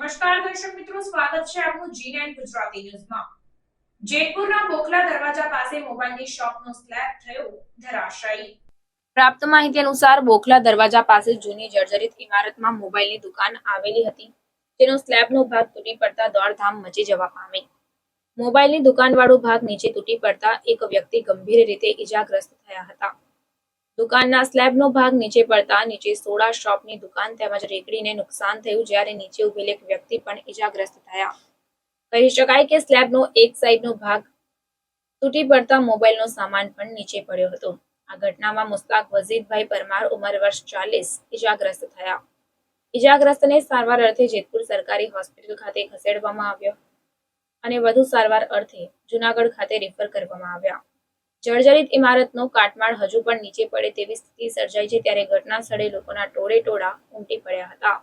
નમસ્કાર દર્શક મિત્રો, સ્વાગત છે આપનું G9 ગુજરાતી ન્યૂઝમાં। જેતપુરના બોખલા દરવાજા પાસે મોબાઈલની શોપનો સ્લેબ થયો ધરાશાયી। પ્રાપ્ત માહિતી અનુસાર બોખલા દરવાજા પાસે જૂની જર્જરિત ઇમારતમાં મોબાઈલની દુકાન આવેલી હતી, જેનો સ્લેબનો ભાગ તૂટી પડતા દોડધામ મચી જવા પામી। મોબાઈલની દુકાનવાળો ભાગ નીચે તૂટી પડતા એક વ્યક્તિ ગંભીર રીતે ઈજાગ્રસ્ત થયા હતા। દુકાનના સ્લેબનો ભાગ નીચે પડતા નીચે સોડા શોપની દુકાન તેમજ રેકડીને નુકસાન થયું, જ્યારે નીચે ઉભેલ એક વ્યક્તિ પણ ઈજાગ્રસ્ત થયા। કહી શકાય કે સ્લેબનો એક સાઈડનો ભાગ તૂટી પડતા મોબાઈલનો સામાન પણ નીચે પડ્યો હતો। આ ઘટનામાં મુસ્તાક વજીદભાઈ પરમાર ઉંમર વર્ષ 40 ઈજાગ્રસ્ત થયા। ઈજાગ્રસ્તને સારવાર અર્થે જેતપુર સરકારી હોસ્પિટલ ખાતે ખસેડવામાં આવ્યો અને વધુ સારવાર અર્થે જૂનાગઢ ખાતે રેફર કરવામાં આવ્યા। જર્જરિત ઇમારતનો કાટમાળ હજુ પણ નીચે પડે તેવી સ્થિતિ સર્જાઈ છે, ત્યારે ઘટના સ્થળે લોકોના ટોળે ટોળા ઉમટી પડ્યા હતા।